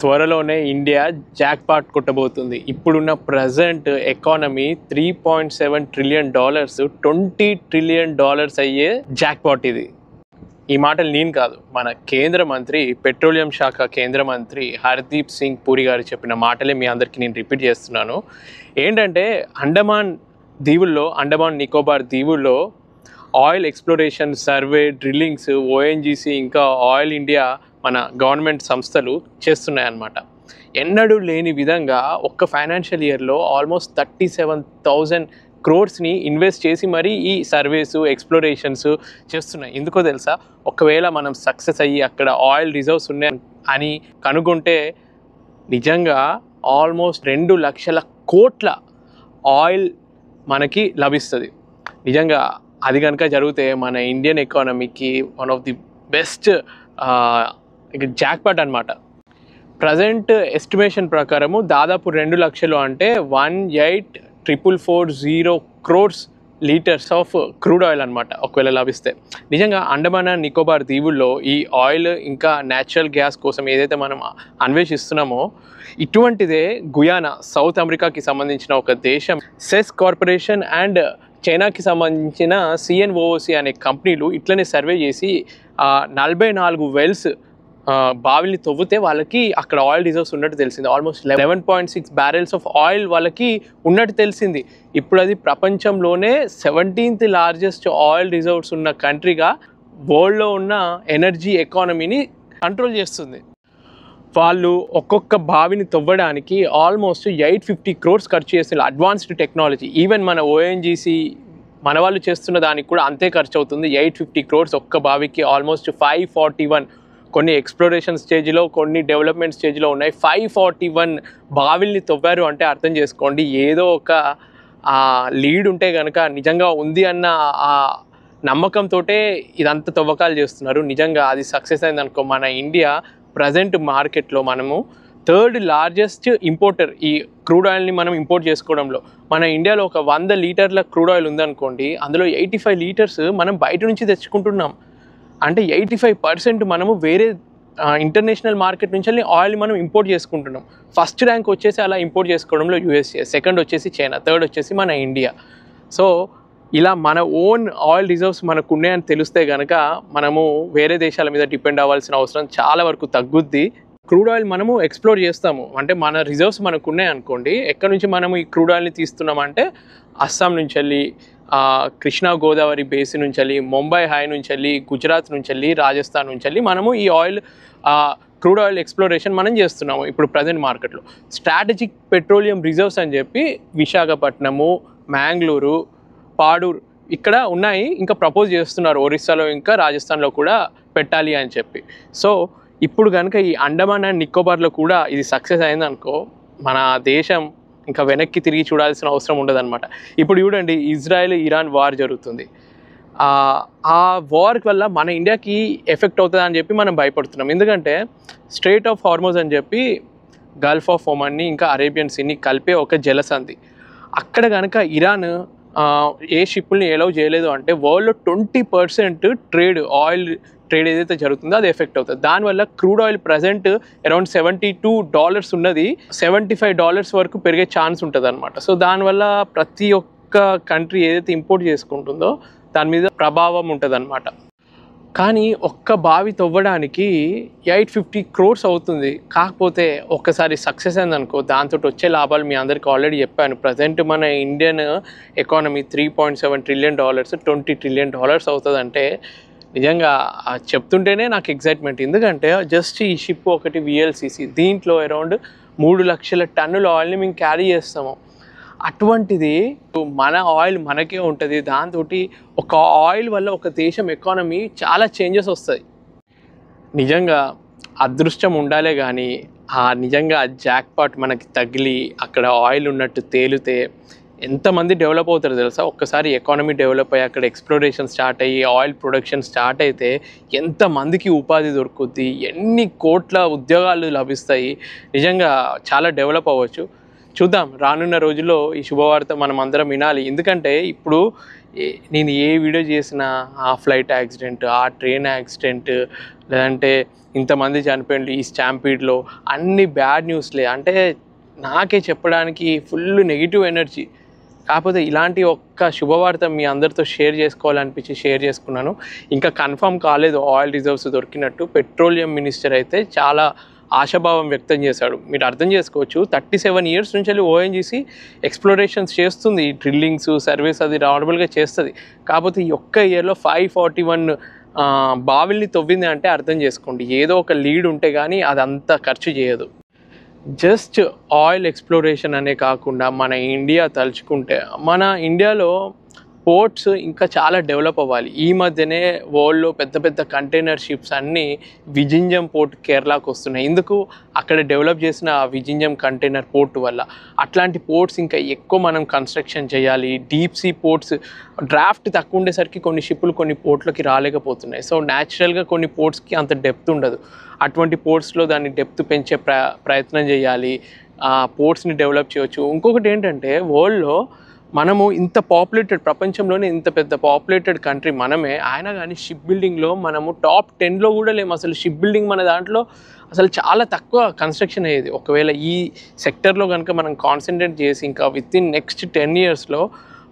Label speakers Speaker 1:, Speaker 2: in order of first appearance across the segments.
Speaker 1: త్వరలోనే India jackpot కొట్టబోతుంది. ఇప్పుడున్న ప్రజెంట్ ఎకానమీ $3.7 ట్రిలియన్, $20 ట్రిలియన్ అయ్యే జాక్పాట్ ఇది. ఈ మాటలు నేను కాదు, మన కేంద్ర మంత్రి, పెట్రోలియం శాఖ కేంద్ర మంత్రి హర్దీప్ సింగ్ పూరి గారు చెప్పిన మాటలే మీ అందరికీ నేను రిపీట్ చేస్తున్నాను. ఏంటంటే అండమాన్ నికోబార్ దీవుల్లో oil exploration, survey, drillings ONGC ఇంకా ఆయిల్ ఇండియా మన గవర్నమెంట్ సంస్థలు చేస్తున్నాయన్నమాట. ఎన్నడూ లేని విధంగా ఒక్క ఫైనాన్షియల్ ఇయర్లో ఆల్మోస్ట్ 37,000 crores ఇన్వెస్ట్ చేసి మరీ ఈ సర్వేస్, ఎక్స్ప్లోరేషన్స్ చేస్తున్నాయి. ఎందుకో తెలుసా? ఒకవేళ మనం సక్సెస్ అయ్యి అక్కడ ఆయిల్ రిజర్వ్స్ ఉన్నాయి అని కనుగొంటే నిజంగా ఆల్మోస్ట్ 2 లక్షల కోట్ల ఆయిల్ మనకి లభిస్తుంది. నిజంగా అది కనుక జరిగితే మన ఇండియన్ ఎకానమీకి one of the best jackpot అనమాట. ప్రజెంట్ ఎస్టిమేషన్ ప్రకారము దాదాపు 2 లక్షలు అంటే 18,440 crores litres of crude oil అనమాట ఒకవేళ లభిస్తే. నిజంగా అండమాన్ అండ్ నికోబార్ దీవుల్లో ఈ ఆయిల్ ఇంకా న్యాచురల్ గ్యాస్ కోసం ఏదైతే మనం అన్వేషిస్తున్నామో ఇటువంటిదే గుయానా, సౌత్ అమెరికాకి సంబంధించిన ఒక దేశం, సెస్ కార్పొరేషన్ అండ్ చైనాకి సంబంధించిన CNOOC అనే కంపెనీలు ఇట్లనే సర్వే చేసి 44 వెల్స్ బావిల్ని తవ్వితే వాళ్ళకి అక్కడ ఆయిల్ రిజర్వ్స్ ఉన్నట్టు తెలిసింది. ఆల్మోస్ట్ 11.6 బ్యారెల్స్ ఆఫ్ ఆయిల్ వాళ్ళకి ఉన్నట్టు తెలిసింది. ఇప్పుడు అది ప్రపంచంలోనే 17th లార్జెస్ట్ ఆయిల్ రిజర్వ్స్ ఉన్న కంట్రీగా వరల్డ్లో ఉన్న ఎనర్జీ ఎకానమీని కంట్రోల్ చేస్తుంది. వాళ్ళు ఒక్కొక్క బావిని తవ్వడానికి ఆల్మోస్ట్ 850 crores ఖర్చు చేస్తున్నారు. అడ్వాన్స్డ్ టెక్నాలజీ, ఈవెన్ మన ఓఎన్జీసీ మన వాళ్ళు చేస్తున్న దానికి కూడా అంతే ఖర్చు అవుతుంది. 850 crores ఒక్క బావికి. ఆల్మోస్ట్ 541 కొన్ని ఎక్స్ప్లోరేషన్ స్టేజ్లో, కొన్ని డెవలప్మెంట్ స్టేజ్లో ఉన్నాయి. 541 బావిల్ని తవ్వారు అంటే అర్థం చేసుకోండి, ఏదో ఒక లీడ్ ఉంటే కనుక నిజంగా ఉంది అన్న ఆ నమ్మకంతో ఇదంతా తవ్వకాలు చేస్తున్నారు. నిజంగా అది సక్సెస్ అయిందనుకో మన ఇండియా ప్రజెంట్ మార్కెట్లో మనము 3rd లార్జెస్ట్ ఇంపోర్టర్ ఈ క్రూడ్ ఆయిల్ని మనం ఇంపోర్ట్ చేసుకోవడంలో. మన ఇండియాలో ఒక 100 లీటర్ల క్రూడ్ ఆయిల్ ఉందనుకోండి, అందులో 85 లీటర్స్ మనం బయట నుంచి తెచ్చుకుంటున్నాం. అంటే 85% మనము వేరే ఇంటర్నేషనల్ మార్కెట్ నుంచి ఆయిల్ మనం ఇంపోర్ట్ చేసుకుంటున్నాం. ఫస్ట్ ర్యాంక్ వచ్చేసి అలా ఇంపోర్ట్ చేసుకోవడంలో USA, సెకండ్ వచ్చేసి చైనా, థర్డ్ వచ్చేసి మన ఇండియా. సో ఇలా మన ఓన్ ఆయిల్ రిజర్వ్స్ మనకు ఉన్నాయని తెలిస్తే కనుక మనము వేరే దేశాల మీద డిపెండ్ అవ్వాల్సిన అవసరం చాలా వరకు తగ్గుద్ది. క్రూడ్ ఆయిల్ మనము ఎక్స్ప్లోర్ చేస్తాము అంటే మన రిజర్వ్స్ మనకు ఉన్నాయనుకోండి, ఎక్కడి నుంచి మనము ఈ క్రూడ్ ఆయిల్ని తీస్తున్నామంటే అస్సాం నుంచి వెళ్ళి, కృష్ణా గోదావరి బేసిన్ నుంచి వెళ్ళి, ముంబై హై నుంచి వెళ్ళి, గుజరాత్ నుంచి వెళ్ళి, రాజస్థాన్ నుంచి వెళ్ళి మనము ఈ ఆయిల్ క్రూడ్ ఆయిల్ ఎక్స్ప్లోరేషన్ మనం చేస్తున్నాము. ఇప్పుడు ప్రజెంట్ మార్కెట్లో స్ట్రాటజిక్ పెట్రోలియం రిజర్వ్స్ అని చెప్పి విశాఖపట్నము, మ్యాంగ్లూరు, పాడూర్ ఇక్కడ ఉన్నాయి. ఇంకా ప్రపోజ్ చేస్తున్నారు ఒరిస్సాలో ఇంకా రాజస్థాన్లో కూడా పెట్టాలి అని చెప్పి. సో ఇప్పుడు కనుక ఈ అండమాన్ అండ్ నికోబార్లో కూడా ఇది సక్సెస్ అయిందనుకో మన దేశం ఇంకా వెనక్కి తిరిగి చూడాల్సిన అవసరం ఉండదన్నమాట. ఇప్పుడు చూడండి, ఇజ్రాయెల్ ఇరాన్ వార్ జరుగుతుంది. ఆ వార్ వల్ల మన ఇండియాకి ఎఫెక్ట్ అవుతుంది అని చెప్పి మనం భయపడుతున్నాం. ఎందుకంటే స్ట్రెయిట్ ఆఫ్ హార్మోజ్ అని చెప్పి గల్ఫ్ ఆఫ్ ఒమన్ని ఇంకా అరేబియన్ సీని కలిపే ఒక జలసంధి. అక్కడ కనుక ఇరాన్ ఏ షిప్పుల్ని ఎలౌ చేయలేదు అంటే వరల్డ్లో 20% ఆయిల్ ట్రేడ్ ఏదైతే జరుగుతుందో అది ఎఫెక్ట్ అవుతుంది. దానివల్ల క్రూడ్ ఆయిల్ ప్రజెంట్ అరౌండ్ $72 ఉన్నది $75 వరకు పెరిగే ఛాన్స్ ఉంటుంది అనమాట. సో దానివల్ల ప్రతి ఒక్క కంట్రీ ఏదైతే ఇంపోర్ట్ చేసుకుంటుందో దాని మీద ప్రభావం ఉంటుంది అనమాట. కానీ ఒక్క బావి తవ్వడానికి 850 crores అవుతుంది. కాకపోతే ఒక్కసారి సక్సెస్ అయిందనుకో దాంతో వచ్చే లాభాలు మీ అందరికీ ఆల్రెడీ చెప్పాను. ప్రజెంట్ మన ఇండియన్ ఎకానమీ $3.7 ట్రిలియన్, $20 ట్రిలియన్ అవుతుందంటే నిజంగా చెప్తుంటేనే నాకు ఎగ్జైట్మెంట్. ఎందుకంటే జస్ట్ ఈ షిప్ ఒకటి VLCC, దీంట్లో అరౌండ్ 3 లక్షల టన్నుల ఆయిల్ని మేము క్యారీ చేస్తాము. అటువంటిది మన ఆయిల్ మనకే ఉంటుంది. దాంతో ఒక ఆయిల్ వల్ల ఒక దేశం ఎకానమీ చాలా చేంజెస్ వస్తాయి. నిజంగా అదృష్టం ఉండాలే కానీ నిజంగా జాక్పాట్ మనకి తగిలి అక్కడ ఆయిల్ ఉన్నట్టు తేలితే ఎంతమంది డెవలప్ అవుతారు తెలుసా? ఒక్కసారి ఎకానమీ డెవలప్ అయ్యి అక్కడ ఎక్స్ప్లోరేషన్ స్టార్ట్ అయ్యి ఆయిల్ ప్రొడక్షన్ స్టార్ట్ అయితే ఎంతమందికి ఉపాధి దొరుకుద్ది, ఎన్ని కోట్ల ఉద్యోగాలు లభిస్తాయి. నిజంగా చాలా డెవలప్ అవ్వచ్చు. చూద్దాం రానున్న రోజుల్లో ఈ శుభవార్త మనం అందరం వినాలి. ఎందుకంటే ఇప్పుడు నేను ఏ వీడియో చేసినా ఆ ఫ్లైట్ యాక్సిడెంట్, ఆ ట్రైన్ యాక్సిడెంట్, లేదంటే ఇంతమంది చనిపోయింది ఈ స్టాంపీడ్లో, అన్ని బ్యాడ్ న్యూస్లే. అంటే నాకే చెప్పడానికి ఫుల్ నెగిటివ్ ఎనర్జీ. కాకపోతే ఇలాంటి ఒక్క శుభవార్త మీ అందరితో షేర్ చేసుకోవాలనిపించి షేర్ చేసుకున్నాను. ఇంకా కన్ఫర్మ్ కాలేదు ఆయిల్ రిజర్వ్స్ దొరికినట్టు. పెట్రోలియం మినిస్టర్ అయితే చాలా ఆశాభావం వ్యక్తం చేశాడు. మీరు అర్థం చేసుకోవచ్చు, 37 years నుంచి వెళ్ళి ఓఎన్జీసీ ఎక్స్ప్లోరేషన్స్ చేస్తుంది. డ్రిల్లింగ్స్, సర్వీస్ అది నార్మల్గా చేస్తుంది. కాకపోతే ఈ ఒక్క ఇయర్లో 541 బావిల్ని తవ్వింది అంటే అర్థం చేసుకోండి, ఏదో ఒక లీడ్ ఉంటే కానీ అదంతా ఖర్చు చేయదు. జస్ట్ ఆయిల్ ఎక్స్ప్లోరేషన్ అనే కాకుండా మన ఇండియా తలుచుకుంటే, మన ఇండియాలో పోర్ట్స్ ఇంకా చాలా డెవలప్ అవ్వాలి. ఈ మధ్యనే వరల్డ్లో పెద్ద పెద్ద కంటైనర్ షిప్స్ అన్నీ విజింజం పోర్ట్ కేరళకు వస్తున్నాయి. ఎందుకు? అక్కడ డెవలప్ చేసిన విజింజం కంటైనర్ పోర్ట్ వల్ల. అట్లాంటి పోర్ట్స్ ఇంకా ఎక్కువ మనం కన్స్ట్రక్షన్ చేయాలి. డీప్ సీ పోర్ట్స్ డ్రాఫ్ట్ తక్కువ ఉండేసరికి కొన్ని షిప్పులు కొన్ని పోర్ట్లకి రాలేకపోతున్నాయి. సో న్యాచురల్గా కొన్ని పోర్ట్స్కి అంత డెప్త్ ఉండదు. అటువంటి పోర్ట్స్లో దాన్ని డెప్త్ పెంచే ప్రయత్నం చేయాలి. పోర్ట్స్ని డెవలప్ చేయవచ్చు. ఇంకొకటి ఏంటంటే, వరల్డ్లో మనము ఇంత పాపులేటెడ్, ప్రపంచంలోనే ఇంత పెద్ద పాపులేటెడ్ కంట్రీ మనమే, అయినా కానీ షిప్ బిల్డింగ్లో మనము టాప్ 10లో కూడా లేము. అసలు షిప్ బిల్డింగ్ మన దాంట్లో అసలు చాలా తక్కువ కన్స్ట్రక్షన్ అయ్యేది. ఒకవేళ ఈ సెక్టర్లో కనుక మనం కాన్సన్ట్రేట్ చేసి ఇంకా వితిన్ నెక్స్ట్ 10 yearsలో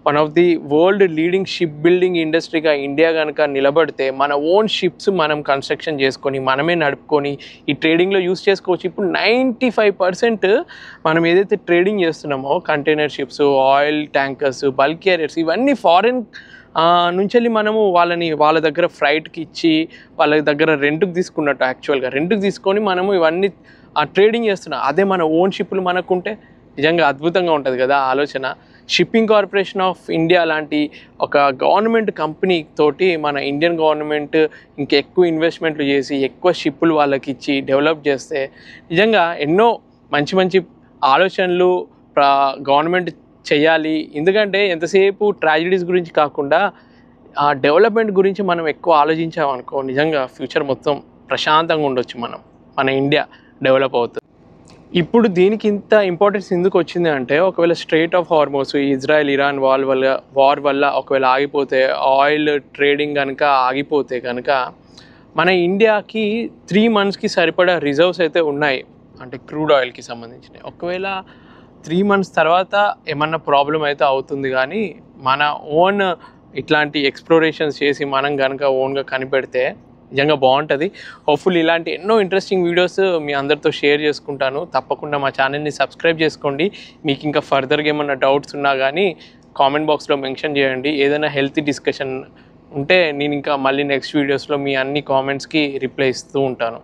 Speaker 1: one of the world leading ship building ఇండస్ట్రీగా ఇండియా కనుక నిలబడితే, మన ఓన్ షిప్స్ మనం కన్స్ట్రక్షన్ చేసుకొని మనమే నడుపుకొని ఈ ట్రేడింగ్లో యూస్ చేసుకోవచ్చు. ఇప్పుడు 95% మనం ఏదైతే ట్రేడింగ్ చేస్తున్నామో, container ships, oil tankers, bulk carriers, ఇవన్నీ ఫారెన్ నుంచి వెళ్ళి మనము వాళ్ళ దగ్గర ఫ్రైట్కి ఇచ్చి వాళ్ళ దగ్గర రెంట్కి తీసుకున్నట్టు, యాక్చువల్గా రెంట్కి తీసుకొని మనము ఇవన్నీ ట్రేడింగ్ చేస్తున్నాం. అదే మన ఓన్ షిప్లు మనకుంటే నిజంగా అద్భుతంగా ఉంటుంది కదా ఆలోచన. షిప్పింగ్ కార్పొరేషన్ ఆఫ్ ఇండియా లాంటి ఒక గవర్నమెంట్ కంపెనీ తోటి మన ఇండియన్ గవర్నమెంట్ ఇంకా ఎక్కువ ఇన్వెస్ట్మెంట్లు చేసి ఎక్కువ షిప్పులు వాళ్ళకి ఇచ్చి డెవలప్ చేస్తే నిజంగా ఎన్నో మంచి మంచి ఆలోచనలు గవర్నమెంట్ చేయాలి. ఎందుకంటే ఎంతసేపు ట్రాజడీస్ గురించి కాకుండా డెవలప్మెంట్ గురించి మనం ఎక్కువ ఆలోచించామనుకో, నిజంగా ఫ్యూచర్ మొత్తం ప్రశాంతంగా ఉండొచ్చు. మన ఇండియా డెవలప్ అవుతుంది. ఇప్పుడు దీనికి ఇంత ఇంపార్టెన్స్ ఎందుకు వచ్చింది అంటే, ఒకవేళ strait of Hormuz, Israel Iran war వల్ల ఒకవేళ ఆగిపోతే, ఆయిల్ ట్రేడింగ్ కనుక ఆగిపోతే కనుక మన ఇండియాకి 3 monthsకి సరిపడా రిజర్వ్స్ అయితే ఉన్నాయి, అంటే క్రూడ్ ఆయిల్కి సంబంధించినవి. ఒకవేళ 3 months తర్వాత ఏమన్నా ప్రాబ్లం అయితే అవుతుంది, కానీ మన ఓన్ ఇట్లాంటి ఎక్స్ప్లోరేషన్స్ చేసి మనం కనుక ఓన్గా కనిపెడితే నిజంగా బాగుంటుంది. హోప్ఫుల్లీ ఇలాంటి ఎన్నో ఇంట్రెస్టింగ్ వీడియోస్ మీ అందరితో షేర్ చేసుకుంటాను. తప్పకుండా మా ఛానల్ని సబ్స్క్రైబ్ చేసుకోండి. మీకు ఇంకా ఫర్దర్గా ఏమన్నా డౌట్స్ ఉన్నా కానీ కామెంట్ బాక్స్లో మెన్షన్ చేయండి. ఏదైనా హెల్తీ డిస్కషన్ ఉంటే నేను ఇంకా మళ్ళీ నెక్స్ట్ వీడియోస్లో మీ అన్ని కామెంట్స్కి రిప్లై ఇస్తూ ఉంటాను.